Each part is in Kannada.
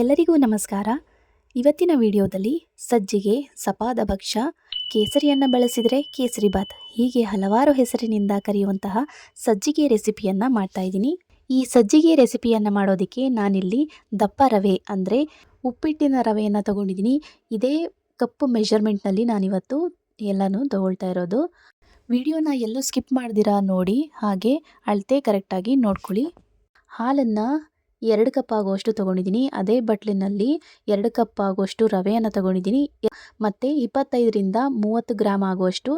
ಎಲ್ಲರಿಗೂ ನಮಸ್ಕಾರ. ಇವತ್ತಿನ ವಿಡಿಯೋದಲ್ಲಿ ಸಜ್ಜಿಗೆ, ಸಪಾದ ಭಕ್ಷ್ಯ, ಕೇಸರಿಯನ್ನು ಬಳಸಿದರೆ ಕೇಸರಿಬಾತ್ ಹೀಗೆ ಹಲವಾರು ಹೆಸರಿನಿಂದ ಕರೆಯುವಂತಹ ಸಜ್ಜಿಗೆ ರೆಸಿಪಿಯನ್ನು ಮಾಡ್ತಾಯಿದ್ದೀನಿ. ಈ ಸಜ್ಜಿಗೆ ರೆಸಿಪಿಯನ್ನು ಮಾಡೋದಕ್ಕೆ ನಾನಿಲ್ಲಿ ದಪ್ಪ ರವೆ ಅಂದರೆ ಉಪ್ಪಿಟ್ಟಿನ ರವೆಯನ್ನು ತಗೊಂಡಿದ್ದೀನಿ. ಇದೇ ಕಪ್ಪು ಮೆಷರ್ಮೆಂಟ್ನಲ್ಲಿ ನಾನಿವತ್ತು ಎಲ್ಲನೂ ತಗೊಳ್ತಾ ಇರೋದು. ವಿಡಿಯೋನ ಎಲ್ಲೂ ಸ್ಕಿಪ್ ಮಾಡ್ದಿರಾ ನೋಡಿ, ಹಾಗೆ ಅಳತೆ ಕರೆಕ್ಟಾಗಿ ನೋಡ್ಕೊಳ್ಳಿ. ಹಾಲನ್ನು 2 ಕಪ್ ಆಗುವಷ್ಟು ತೊಗೊಂಡಿದ್ದೀನಿ. ಅದೇ ಬಟ್ಲಿನಲ್ಲಿ 2 ಕಪ್ ಆಗುವಷ್ಟು ರವೆಯನ್ನು ತೊಗೊಂಡಿದ್ದೀನಿ. ಮತ್ತು 25ರಿಂದ 30 ಗ್ರಾಮ್ ಆಗುವಷ್ಟು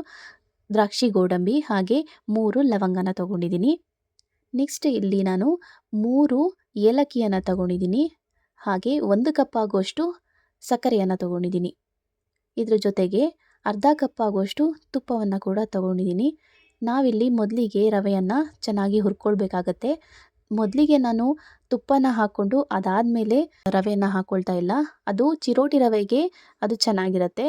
ದ್ರಾಕ್ಷಿ ಗೋಡಂಬಿ ಹಾಗೆ 3 ಲವಂಗನ ತೊಗೊಂಡಿದ್ದೀನಿ. ನೆಕ್ಸ್ಟ್ ಇಲ್ಲಿ ನಾನು 3 ಏಲಕ್ಕಿಯನ್ನು ತೊಗೊಂಡಿದ್ದೀನಿ. ಹಾಗೆ 1 ಕಪ್ ಆಗುವಷ್ಟು ಸಕ್ಕರೆಯನ್ನು ತೊಗೊಂಡಿದ್ದೀನಿ. ಇದ್ರ ಜೊತೆಗೆ ಅರ್ಧ ಕಪ್ ಆಗುವಷ್ಟು ತುಪ್ಪವನ್ನು ಕೂಡ ತೊಗೊಂಡಿದ್ದೀನಿ. ನಾವಿಲ್ಲಿ ಮೊದಲಿಗೆ ರವೆಯನ್ನು ಚೆನ್ನಾಗಿ ಹುರ್ಕೊಳ್ಬೇಕಾಗತ್ತೆ. ಮೊದಲಿಗೆ ನಾನು ತುಪ್ಪನ ಹಾಕ್ಕೊಂಡು ಅದಾದಮೇಲೆ ರವೆಯನ್ನು ಹಾಕ್ಕೊಳ್ತಾ ಇಲ್ಲ. ಅದು ಚಿರೋಟಿ ರವೆಗೆ ಅದು ಚೆನ್ನಾಗಿರುತ್ತೆ.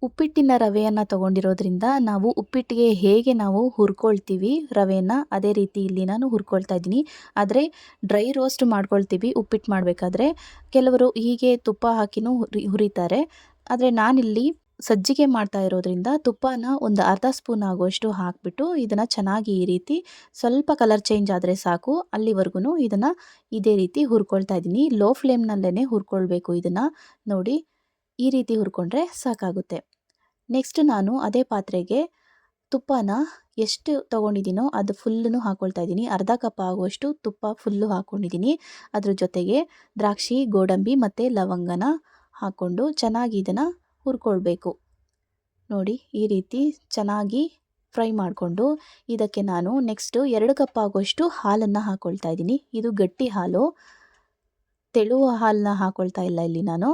ಉಪ್ಪಿಟ್ಟಿನ ರವೆಯನ್ನು ತೊಗೊಂಡಿರೋದ್ರಿಂದ ನಾವು ಉಪ್ಪಿಟ್ಟಿಗೆ ಹೇಗೆ ನಾವು ಹುರ್ಕೊಳ್ತೀವಿ ರವೆಯನ್ನು, ಅದೇ ರೀತಿ ಇಲ್ಲಿ ನಾನು ಹುರ್ಕೊಳ್ತಾ ಇದ್ದೀನಿ. ಆದರೆ ಡ್ರೈ ರೋಸ್ಟ್ ಮಾಡ್ಕೊಳ್ತೀವಿ ಉಪ್ಪಿಟ್ಟು ಮಾಡಬೇಕಾದ್ರೆ. ಕೆಲವರು ಹೀಗೆ ತುಪ್ಪ ಹಾಕಿನೂ ಹುರಿತಾರೆ. ಆದರೆ ನಾನಿಲ್ಲಿ ಸಜ್ಜಿಗೆ ಮಾಡ್ತಾ ಇರೋದ್ರಿಂದ ತುಪ್ಪನ ಒಂದು ಅರ್ಧ ಸ್ಪೂನ್ ಆಗುವಷ್ಟು ಹಾಕಿಬಿಟ್ಟು ಇದನ್ನು ಚೆನ್ನಾಗಿ ಈ ರೀತಿ ಸ್ವಲ್ಪ ಕಲರ್ ಚೇಂಜ್ ಆದರೆ ಸಾಕು, ಅಲ್ಲಿವರೆಗೂ ಇದನ್ನು ಇದೇ ರೀತಿ ಹುರ್ಕೊಳ್ತಾ ಇದ್ದೀನಿ. ಲೋ ಫ್ಲೇಮ್ನಲ್ಲೇ ಹುರ್ಕೊಳ್ಬೇಕು ಇದನ್ನು. ನೋಡಿ, ಈ ರೀತಿ ಹುರ್ಕೊಂಡ್ರೆ ಸಾಕಾಗುತ್ತೆ. ನೆಕ್ಸ್ಟ್ ನಾನು ಅದೇ ಪಾತ್ರೆಗೆ ತುಪ್ಪನ ಎಷ್ಟು ತೊಗೊಂಡಿದ್ದೀನೋ ಅದು ಫುಲ್ಲೂ ಹಾಕ್ಕೊಳ್ತಾ ಇದ್ದೀನಿ. ಅರ್ಧ ಕಪ್ ಆಗುವಷ್ಟು ತುಪ್ಪ ಫುಲ್ಲು ಹಾಕ್ಕೊಂಡಿದ್ದೀನಿ. ಅದ್ರ ಜೊತೆಗೆ ದ್ರಾಕ್ಷಿ ಗೋಡಂಬಿ ಮತ್ತು ಲವಂಗನ ಹಾಕ್ಕೊಂಡು ಚೆನ್ನಾಗಿ ಇದನ್ನು ಹುರ್ಕೊಳ್ಬೇಕು. ನೋಡಿ, ಈ ರೀತಿ ಚೆನ್ನಾಗಿ ಫ್ರೈ ಮಾಡಿಕೊಂಡು ಇದಕ್ಕೆ ನಾನು ನೆಕ್ಸ್ಟು 2 ಕಪ್ ಆಗುವಷ್ಟು ಹಾಲನ್ನು ಹಾಕ್ಕೊಳ್ತಾ ಇದ್ದೀನಿ. ಇದು ಗಟ್ಟಿ ಹಾಲು, ತೆಳುವ ಹಾಲನ್ನ ಹಾಕ್ಕೊಳ್ತಾ ಇಲ್ಲ ಇಲ್ಲಿ ನಾನು.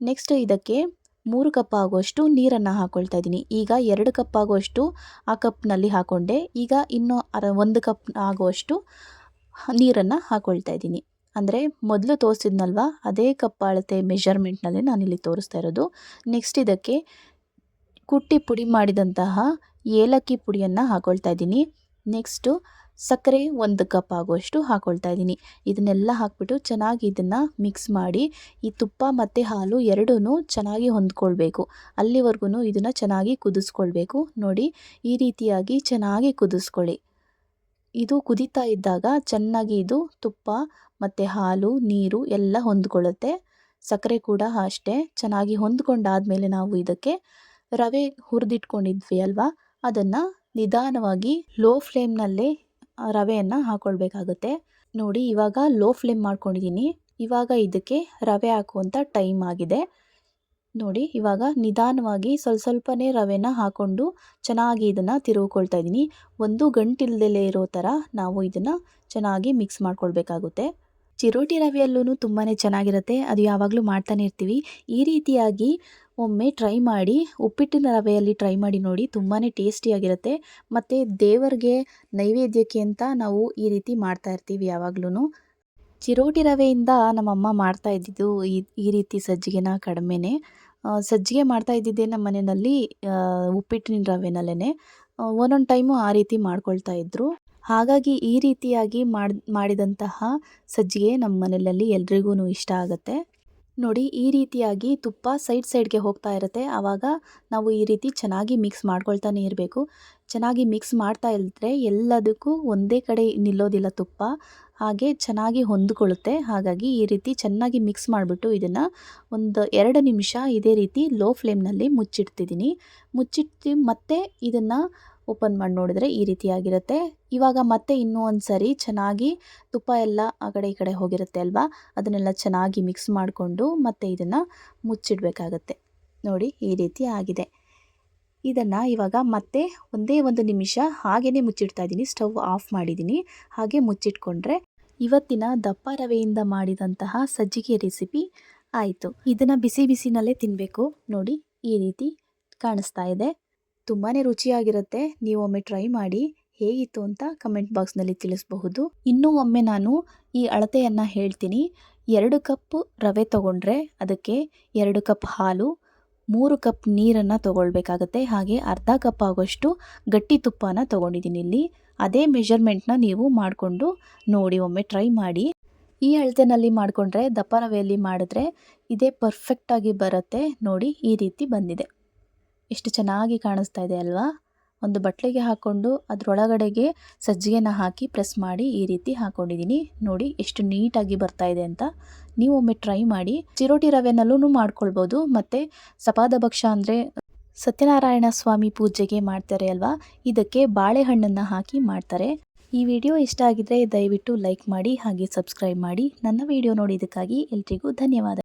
ನೆಕ್ಸ್ಟ್ ಇದಕ್ಕೆ 3 ಕಪ್ ಆಗುವಷ್ಟು ನೀರನ್ನು ಹಾಕ್ಕೊಳ್ತಾ ಇದ್ದೀನಿ. ಈಗ 2 ಕಪ್ ಆಗುವಷ್ಟು ಆ ಕಪ್ನಲ್ಲಿ ಹಾಕ್ಕೊಂಡೆ. ಈಗ ಇನ್ನೂ 1 ಕಪ್ ಆಗುವಷ್ಟು ನೀರನ್ನು ಹಾಕ್ಕೊಳ್ತಾ ಇದ್ದೀನಿ. ಅಂದರೆ ಮೊದಲು ತೋರಿಸಿದ್ನಲ್ವ ಅದೇ ಕಪ್ ಅಳತೆ ಮೆಷರ್ಮೆಂಟ್ನಲ್ಲೇ ನಾನಿಲ್ಲಿ ತೋರಿಸ್ತಾ ಇರೋದು. ನೆಕ್ಸ್ಟ್ ಇದಕ್ಕೆ ಕುಟ್ಟಿ ಪುಡಿ ಮಾಡಿದಂತಹ ಏಲಕ್ಕಿ ಪುಡಿಯನ್ನು ಹಾಕ್ಕೊಳ್ತಾ ಇದ್ದೀನಿ. ನೆಕ್ಸ್ಟು ಸಕ್ಕರೆ 1 ಕಪ್ ಆಗುವಷ್ಟು ಹಾಕ್ಕೊಳ್ತಾ ಇದ್ದೀನಿ. ಇದನ್ನೆಲ್ಲ ಹಾಕ್ಬಿಟ್ಟು ಚೆನ್ನಾಗಿ ಇದನ್ನು ಮಿಕ್ಸ್ ಮಾಡಿ ಈ ತುಪ್ಪ ಮತ್ತು ಹಾಲು ಎರಡೂ ಚೆನ್ನಾಗಿ ಹೊಂದ್ಕೊಳ್ಬೇಕು. ಅಲ್ಲಿವರೆಗೂ ಇದನ್ನು ಚೆನ್ನಾಗಿ ಕುದಿಸ್ಕೊಳ್ಬೇಕು. ನೋಡಿ, ಈ ರೀತಿಯಾಗಿ ಚೆನ್ನಾಗಿ ಕುದಿಸ್ಕೊಳ್ಳಿ. ಇದು ಕುದೀತಾ ಇದ್ದಾಗ ಚೆನ್ನಾಗಿ ಇದು ತುಪ್ಪ ಮತ್ತು ಹಾಲು ನೀರು ಎಲ್ಲ ಹೊಂದ್ಕೊಳ್ಳುತ್ತೆ. ಸಕ್ಕರೆ ಕೂಡ ಅಷ್ಟೇ ಚೆನ್ನಾಗಿ ಹೊಂದ್ಕೊಂಡಾದಮೇಲೆ ನಾವು ಇದಕ್ಕೆ ರವೆ ಹುರಿದಿಟ್ಕೊಂಡಿದ್ವಿ ಅಲ್ವಾ, ಅದನ್ನು ನಿಧಾನವಾಗಿ ಲೋ ಫ್ಲೇಮ್ನಲ್ಲೇ ರವೆಯನ್ನು ಹಾಕ್ಕೊಳ್ಬೇಕಾಗುತ್ತೆ. ನೋಡಿ, ಇವಾಗ ಲೋ ಫ್ಲೇಮ್ ಮಾಡ್ಕೊಂಡಿದ್ದೀನಿ. ಇವಾಗ ಇದಕ್ಕೆ ರವೆ ಹಾಕುವಂಥ ಟೈಮ್ ಆಗಿದೆ. ನೋಡಿ, ಇವಾಗ ನಿಧಾನವಾಗಿ ಸ್ವಲ್ಪನೇ ರವೆನ ಹಾಕ್ಕೊಂಡು ಚೆನ್ನಾಗಿ ಇದನ್ನು ತಿರುಗಿಕೊಳ್ತಾ ಇದ್ದೀನಿ. ಒಂದು ಗಂಟಿಲ್ದಲೇ ಇರೋ ಥರ ನಾವು ಇದನ್ನು ಚೆನ್ನಾಗಿ ಮಿಕ್ಸ್ ಮಾಡ್ಕೊಳ್ಬೇಕಾಗುತ್ತೆ. ಚಿರೋಟಿ ರವೆಯಲ್ಲೂ ತುಂಬಾ ಚೆನ್ನಾಗಿರುತ್ತೆ. ಅದು ಯಾವಾಗಲೂ ಮಾಡ್ತಾನೆ ಇರ್ತೀವಿ. ಈ ರೀತಿಯಾಗಿ ಒಮ್ಮೆ ಟ್ರೈ ಮಾಡಿ, ಉಪ್ಪಿಟ್ಟಿನ ರವೆಯಲ್ಲಿ ಟ್ರೈ ಮಾಡಿ ನೋಡಿ, ತುಂಬಾ ಟೇಸ್ಟಿಯಾಗಿರುತ್ತೆ. ಮತ್ತು ದೇವರಿಗೆ ನೈವೇದ್ಯಕ್ಕೆ ಅಂತ ನಾವು ಈ ರೀತಿ ಮಾಡ್ತಾ ಇರ್ತೀವಿ ಯಾವಾಗ್ಲೂ. ಚಿರೋಟಿ ರವೆಯಿಂದ ನಮ್ಮಮ್ಮ ಮಾಡ್ತಾ ಇದ್ದಿದ್ದು ಈ ರೀತಿ ಸಜ್ಜಿಗೆನ ಕಡಿಮೆನೇ. ಸಜ್ಜಿಗೆ ಮಾಡ್ತಾ ಇದ್ದಿದ್ದೆ ನಮ್ಮ ಮನೆಯಲ್ಲಿ ಉಪ್ಪಿಟ್ಟಿನ ರವೆನಲ್ಲೇ. ಒಂದೊಂದು ಟೈಮು ಆ ರೀತಿ ಮಾಡ್ಕೊಳ್ತಾ ಇದ್ದರು. ಹಾಗಾಗಿ ಈ ರೀತಿಯಾಗಿ ಮಾಡಿದಂತಹ ಸಜ್ಜಿಗೆ ನಮ್ಮ ಮನೆಯಲ್ಲಿ ಎಲ್ರಿಗೂ ಇಷ್ಟ ಆಗುತ್ತೆ. ನೋಡಿ, ಈ ರೀತಿಯಾಗಿ ತುಪ್ಪ ಸೈಡ್ಗೆ ಹೋಗ್ತಾ ಇರುತ್ತೆ. ಆವಾಗ ನಾವು ಈ ರೀತಿ ಚೆನ್ನಾಗಿ ಮಿಕ್ಸ್ ಮಾಡ್ಕೊಳ್ತಾನೆ ಇರಬೇಕು. ಚೆನ್ನಾಗಿ ಮಿಕ್ಸ್ ಮಾಡ್ತಾ ಇದ್ದರೆ ಎಲ್ಲದಕ್ಕೂ ಒಂದೇ ಕಡೆ ನಿಲ್ಲೋದಿಲ್ಲ ತುಪ್ಪ, ಹಾಗೆ ಚೆನ್ನಾಗಿ ಹೊಂದ್ಕೊಳ್ಳುತ್ತೆ. ಹಾಗಾಗಿ ಈ ರೀತಿ ಚೆನ್ನಾಗಿ ಮಿಕ್ಸ್ ಮಾಡಿಬಿಟ್ಟು ಇದನ್ನು ಒಂದು 2 ನಿಮಿಷ ಇದೇ ರೀತಿ ಲೋ ಫ್ಲೇಮ್ನಲ್ಲಿ ಮುಚ್ಚಿಡ್ತಿದ್ದೀನಿ. ಮುಚ್ಚಿಟ್ಟು ಮತ್ತೆ ಇದನ್ನು ಓಪನ್ ಮಾಡಿ ನೋಡಿದ್ರೆ ಈ ರೀತಿಯಾಗಿರುತ್ತೆ. ಇವಾಗ ಮತ್ತೆ ಇನ್ನೂ ಒಂದು ಸರಿ ಚೆನ್ನಾಗಿ ತುಪ್ಪ ಎಲ್ಲ ಆ ಕಡೆ ಈ ಕಡೆ ಹೋಗಿರುತ್ತೆ ಅಲ್ವಾ, ಅದನ್ನೆಲ್ಲ ಚೆನ್ನಾಗಿ ಮಿಕ್ಸ್ ಮಾಡಿಕೊಂಡು ಮತ್ತೆ ಇದನ್ನು ಮುಚ್ಚಿಡಬೇಕಾಗತ್ತೆ. ನೋಡಿ, ಈ ರೀತಿ ಆಗಿದೆ. ಇದನ್ನು ಇವಾಗ ಮತ್ತೆ ಒಂದೇ 1 ನಿಮಿಷ ಹಾಗೇ ಮುಚ್ಚಿಡ್ತಾ ಇದ್ದೀನಿ. ಸ್ಟವ್ ಆಫ್ ಮಾಡಿದ್ದೀನಿ. ಹಾಗೆ ಮುಚ್ಚಿಟ್ಕೊಂಡ್ರೆ ಇವತ್ತಿನ ದಪ್ಪ ರವೆಯಿಂದ ಮಾಡಿದಂತಹ ಸಜ್ಜಿಗೆ ರೆಸಿಪಿ ಆಯಿತು. ಇದನ್ನು ಬಿಸಿ ಬಿಸಿನಲ್ಲೇ ತಿನ್ನಬೇಕು. ನೋಡಿ, ಈ ರೀತಿ ಕಾಣಿಸ್ತಾ ಇದೆ. ತುಂಬಾ ರುಚಿಯಾಗಿರುತ್ತೆ. ನೀವು ಒಮ್ಮೆ ಟ್ರೈ ಮಾಡಿ, ಹೇಗಿತ್ತು ಅಂತ ಕಮೆಂಟ್ ಬಾಕ್ಸ್ನಲ್ಲಿ ತಿಳಿಸಬಹುದು. ಇನ್ನೂ ಒಮ್ಮೆ ನಾನು ಈ ಅಳತೆಯನ್ನು ಹೇಳ್ತೀನಿ. 2 ಕಪ್ ರವೆ ತೊಗೊಂಡ್ರೆ ಅದಕ್ಕೆ 2 ಕಪ್ ಹಾಲು, 3 ಕಪ್ ನೀರನ್ನು ತೊಗೊಳ್ಬೇಕಾಗತ್ತೆ. ಹಾಗೆ ಅರ್ಧ ಕಪ್ ಆಗೋಷ್ಟು ಗಟ್ಟಿ ತುಪ್ಪನ ತೊಗೊಂಡಿದ್ದೀನಿ ಇಲ್ಲಿ. ಅದೇ ಮೆಷರ್ಮೆಂಟ್ನ ನೀವು ಮಾಡಿಕೊಂಡು ನೋಡಿ, ಒಮ್ಮೆ ಟ್ರೈ ಮಾಡಿ. ಈ ಅಳತೆನಲ್ಲಿ ಮಾಡಿಕೊಂಡ್ರೆ ದಪ್ಪ ರವೆಯಲ್ಲಿ ಮಾಡಿದ್ರೆ ಇದೇ ಪರ್ಫೆಕ್ಟಾಗಿ ಬರುತ್ತೆ. ನೋಡಿ ಈ ರೀತಿ ಬಂದಿದೆ. ಎಷ್ಟು ಚೆನ್ನಾಗಿ ಕಾಣಿಸ್ತಾ ಇದೆ ಅಲ್ವಾ? ಒಂದು ಬಟ್ಲಿಗೆ ಹಾಕ್ಕೊಂಡು ಅದರೊಳಗಡೆಗೆ ಸಜ್ಜಿಗೆನ ಹಾಕಿ ಪ್ರೆಸ್ ಮಾಡಿ ಈ ರೀತಿ ಹಾಕ್ಕೊಂಡಿದ್ದೀನಿ. ನೋಡಿ ಎಷ್ಟು ನೀಟಾಗಿ ಬರ್ತಾ ಇದೆ ಅಂತ. ನೀವು ಒಮ್ಮೆ ಟ್ರೈ ಮಾಡಿ. ಚಿರೋಟಿ ರವೆನಲ್ಲೂ ಮಾಡ್ಕೊಳ್ಬೋದು. ಮತ್ತು ಸಪಾದ ಭಕ್ಷ ಅಂದರೆ ಸತ್ಯನಾರಾಯಣ ಸ್ವಾಮಿ ಪೂಜೆಗೆ ಮಾಡ್ತಾರೆ ಅಲ್ವಾ, ಇದಕ್ಕೆ ಬಾಳೆಹಣ್ಣನ್ನು ಹಾಕಿ ಮಾಡ್ತಾರೆ. ಈ ವಿಡಿಯೋ ಇಷ್ಟ ಆಗಿದ್ರೆ ದಯವಿಟ್ಟು ಲೈಕ್ ಮಾಡಿ, ಹಾಗೆ ಸಬ್ಸ್ಕ್ರೈಬ್ ಮಾಡಿ. ನನ್ನ ವಿಡಿಯೋ ನೋಡಿದ್ದಕ್ಕಾಗಿ ಎಲ್ರಿಗೂ ಧನ್ಯವಾದ.